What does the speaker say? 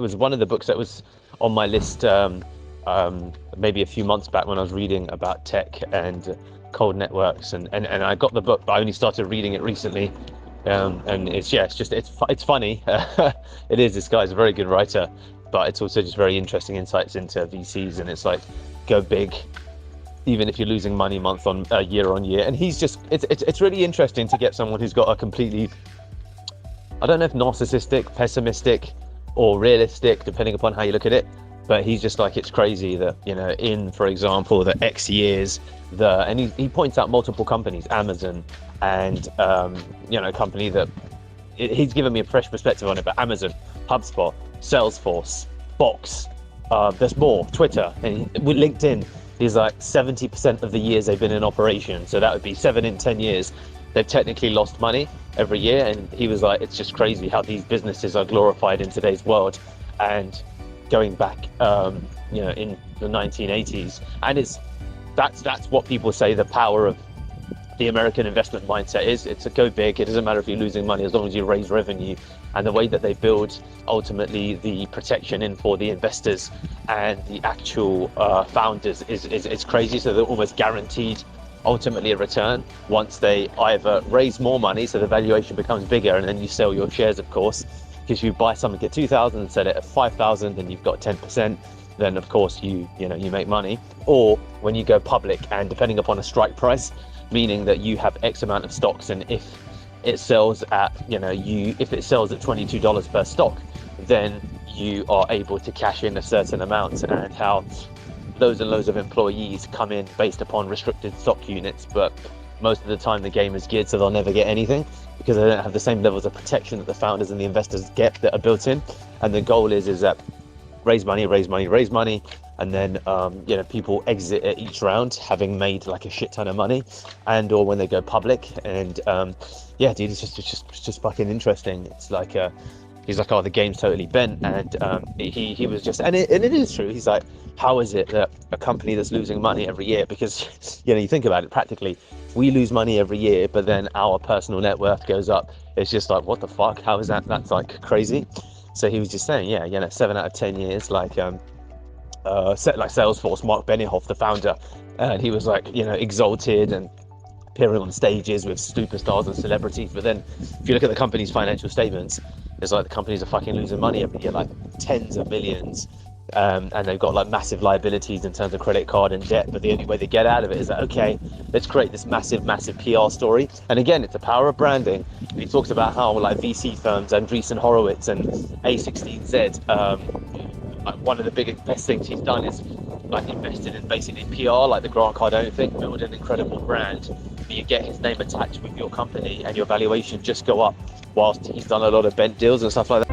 was one of the books that was on my list maybe a few months back when I was reading about tech and cold networks, and I got the book, but I only started reading it recently. And it's funny. It is. This guy's a very good writer, but it's also just very interesting insights into VCs, and it's like, go big, even if you're losing money year on year. And it's really interesting to get someone who's got a completely, I don't know if narcissistic, pessimistic, or realistic, depending upon how you look at it, but he's just like, it's crazy that, in, for example, the X years, and he points out multiple companies, Amazon, and a company that he's given me a fresh perspective on it, but Amazon, HubSpot, Salesforce, Box, there's more, Twitter, and with LinkedIn, he's like 70% of the years they've been in operation, so that would be 7 in 10 years, they've technically lost money every year. And he was like, it's just crazy how these businesses are glorified in today's world. And going back in the 1980s, and that's what people say the power of the American investment mindset is. It's a go big. It doesn't matter if you're losing money as long as you raise revenue. And the way that they build ultimately the protection in for the investors and the actual founders is crazy. So they're almost guaranteed ultimately a return once they either raise more money, so the valuation becomes bigger, and then you sell your shares, of course, because you buy something at 2,000 and sell it at 5,000 and you've got 10%, then of course you make money. Or when you go public, and depending upon a strike price, meaning that you have X amount of stocks, and if it sells at if it sells at $22 per stock, then you are able to cash in a certain amount, and how loads and loads of employees come in based upon restricted stock units, but most of the time the game is geared so they'll never get anything because they don't have the same levels of protection that the founders and the investors get that are built in. And the goal is that raise money, and then people exit at each round having made like a shit ton of money, and or when they go public. And dude, it's just fucking interesting. It's like he's like, oh, the game's totally bent. And he was just, and it is true. He's like, how is it that a company that's losing money every year, because you think about it practically, we lose money every year, but then our personal net worth goes up. It's just like, what the fuck? How is that? That's like crazy. So he was just saying, 7 out of 10 years, like Salesforce, Mark Benioff, the founder, and he was like, exalted and appearing on stages with superstars and celebrities. But then if you look at the company's financial statements, it's like the companies are fucking losing money every year, like tens of millions. And they've got like massive liabilities in terms of credit card and debt, but the only way they get out of it is that, okay, let's create this massive PR story. And again, it's the power of branding. He talks about how like VC firms, Andreessen Horowitz and A16Z, one of the best things he's done is like invested in basically PR, like the Grant Cardone thing, build an incredible brand, but you get his name attached with your company and your valuation just go up, whilst he's done a lot of bent deals and stuff like that.